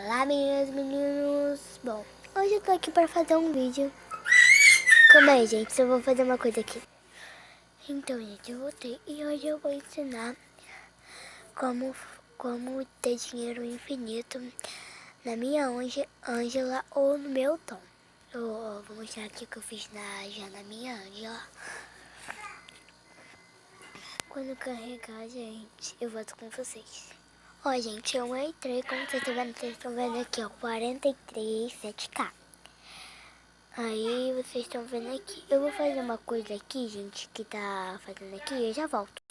Olá meninas e meninos, bom, hoje eu tô aqui para fazer um vídeo. Calma aí gente, eu vou fazer uma coisa aqui. Então gente, eu voltei e hoje eu vou ensinar como ter dinheiro infinito na minha Ângela ou no meu Tom. Eu vou mostrar aqui o que eu fiz já na minha Ângela. Quando carregar, gente, eu volto com vocês. Ó, gente, eu entrei, como vocês estão vendo aqui, ó, 43,7K. Aí, vocês estão vendo aqui. Eu vou fazer uma coisa aqui, gente, que tá fazendo aqui e eu já volto.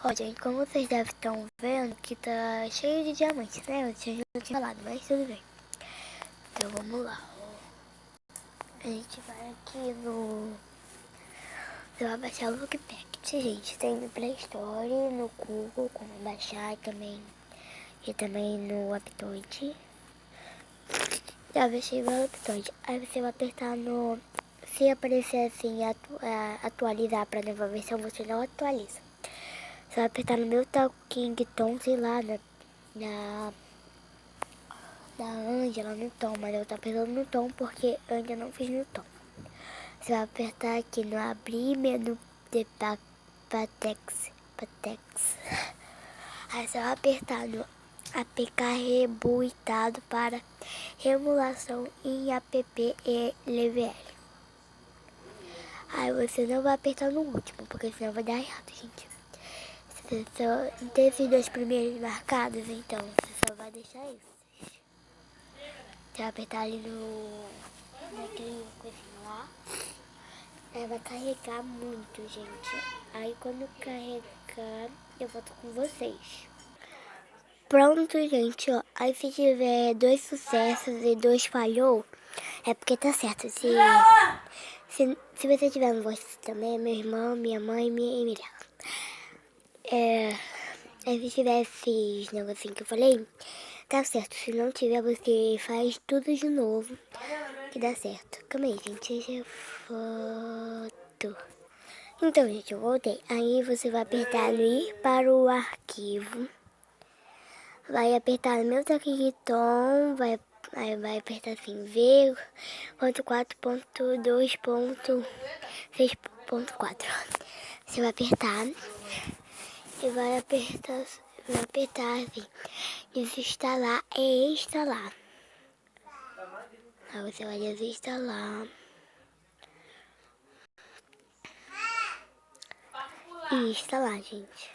Ó, gente, como vocês devem estar vendo, que tá cheio de diamantes, né? Eu não tinha falado, mas tudo bem. Então, vamos lá. A gente vai aqui no... Eu vou baixar o Lookpack. Gente, tem no Play Store, no Google, como baixar também. E também no Aptoide. Já baixei o Aptoide. Aí você vai apertar no... Se aparecer assim, atualizar para nova versão, você não atualiza. Você vai apertar no meu Talking Tom, sei lá, da Ângela no Tom. Mas eu tô apertando no Tom porque eu ainda não fiz no Tom. Você vai apertar aqui no abrir menu de Patex. Aí você vai apertar no APK rebuitado para emulação em app e LVL. Aí você não vai apertar no último, porque senão vai dar errado, gente. Você só tem esses dois primeiros marcados, então você só vai deixar isso. Você vai apertar ali naquele coisinho lá. Aí vai carregar muito, gente. Aí quando carregar, eu volto com vocês. Pronto, gente, ó. Aí se tiver 2 sucessos e 2 falhou, é porque tá certo. Se você tiver no voz também, meu irmão, minha mãe e minha Emília. Aí se tiver esses negocinhos que eu falei, tá certo. Se não tiver, você faz tudo de novo, que dá certo. Calma aí, gente. Deixa eu foto. Então, gente, eu voltei. Aí você vai apertar no ir para o arquivo. Vai apertar no meu Taquitom, aí vai apertar assim, V.4.2.6.4. Você vai apertar e vai apertar assim, desinstalar e instalar. Aí você vai desinstalar e instalar, gente.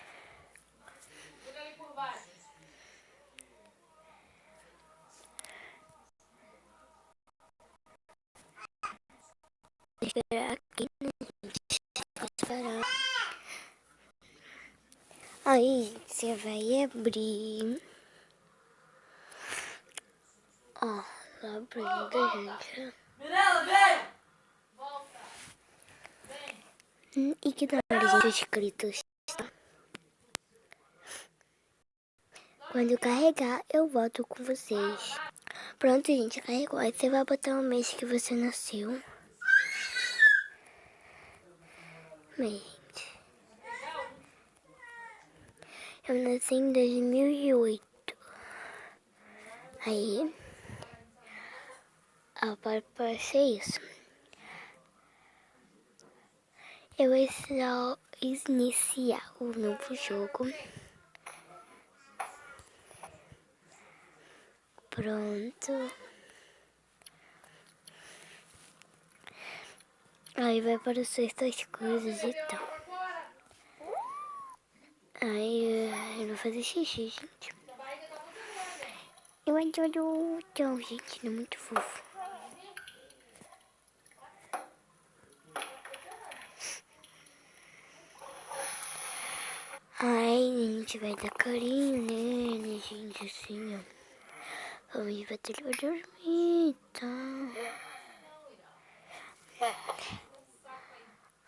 Esperar aqui, né, gente? Esperar. Aí você vai abrir. Ó, tá abrindo, gente. Mirella, vem! Volta! Ignore, gente, os inscritos. Quando carregar, eu volto com vocês. Pronto, gente, carregou. Aí você vai botar o mês que você nasceu. Bem, gente. Eu nasci em 2008. Aí, para ser isso. Eu vou iniciar o novo jogo. Pronto. Aí vai aparecer essas coisas e tal. Aí eu vou fazer xixi, gente. Eu adoro o Tom, gente, ele é muito fofo. Aí a gente vai dar carinho nele, gente, assim, ó. Aí vai ter que dormir, tá?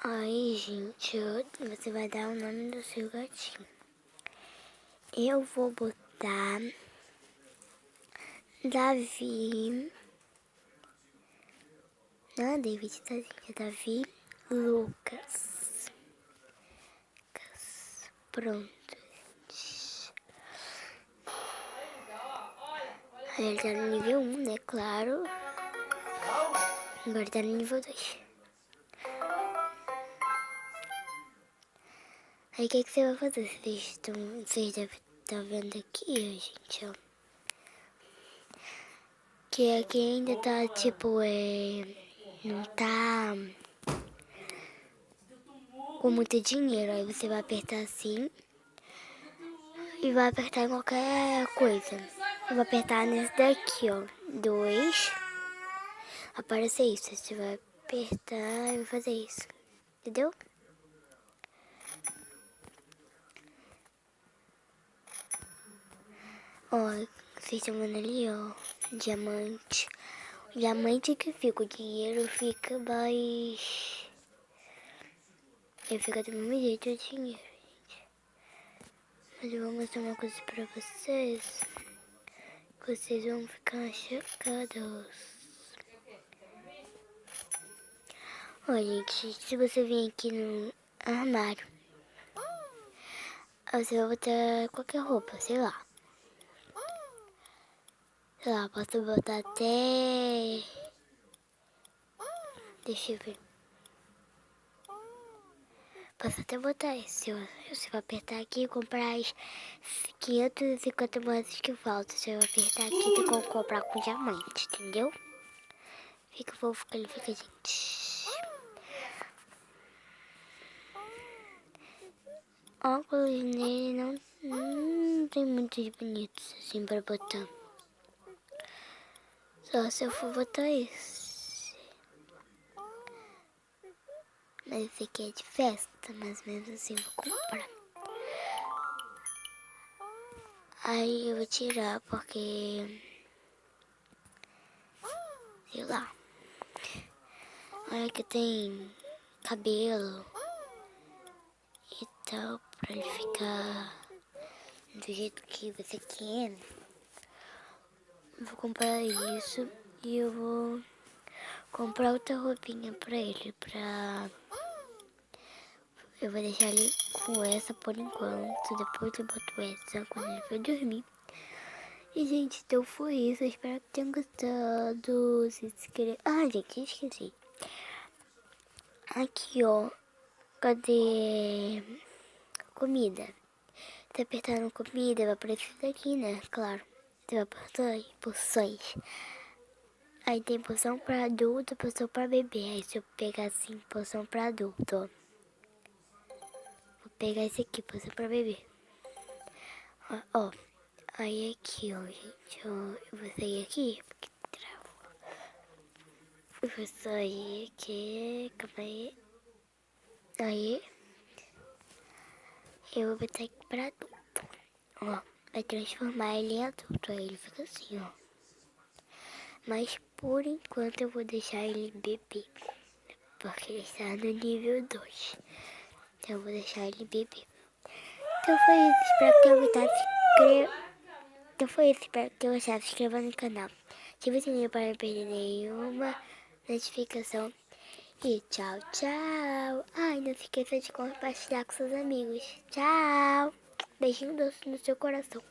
Aí, gente, você vai dar o nome do seu gatinho. Eu vou botar Davi. Não é David, tá, gente? É Davi Lucas. Pronto, gente. Aí ele tá no nível 1, né? Claro. Agora tá no nível 2. Aí o que você vai fazer? Vocês devem estar vendo aqui, ó, gente, ó. Que aqui ainda tá, tipo, não tá com muito dinheiro. Aí você vai apertar assim e vai apertar em qualquer coisa. Eu vou apertar nesse daqui, ó. 2. Aparece isso. Você vai apertar e vai fazer isso. Entendeu? Ó, vocês estão vendo ali, ó. Diamante. O diamante que fica, o dinheiro fica mais... Ele fica do mesmo jeito o dinheiro, gente. Mas eu vou mostrar uma coisa pra vocês. Vocês vão ficar chocados. Ó, gente, se você vir aqui no armário, você vai botar qualquer roupa, sei lá. Sei lá, posso botar até... Deixa eu ver. Posso até botar esse, ó. Você vai apertar aqui e comprar as 550 moedas que faltam. Você vai apertar aqui e tem como comprar com diamante, entendeu? Fica fofo que ele fica, gente. Óculos nele não tem muitos bonitos assim pra botar. Só se eu for botar esse. Mas esse aqui é de festa, mas mesmo assim vou comprar. Aí eu vou tirar porque... sei lá. Olha que tem cabelo e tal, pra ele ficar do jeito que você quer. Eu vou comprar isso e eu vou comprar outra roupinha pra ele, eu vou deixar ele com essa por enquanto, depois eu boto essa quando ele for dormir. E, gente, então foi isso. Eu espero que tenham gostado. Se inscreva. Ah, gente, esqueci. Aqui, ó. Cadê? Comida. Tá apertando comida, vai aparecer daqui, né? Claro. Você vai apertar aí, poções. Aí tem poção pra adulto, poção pra bebê. Aí se eu pegar assim, poção pra adulto, ó. Vou pegar esse aqui, poção pra bebê. Ó. Aí aqui, ó, gente, ó. Eu vou sair aqui, porque travou. Eu vou sair aqui, calma aí. Aí, eu vou botar aqui pra adulto. Ó, vai transformar ele em adulto. Aí ele fica assim, ó. Mas por enquanto eu vou deixar ele bebê. Porque ele está no nível 2. Então eu vou deixar ele bebê. Então foi isso. Espero que tenham gostado. Então foi isso. Espero que tenham gostado. Se inscreva no canal. Ative o sininho para não perder nenhuma notificação. E tchau, tchau. Ai, não se esqueça de compartilhar com seus amigos. Tchau. Beijinho doce no seu coração.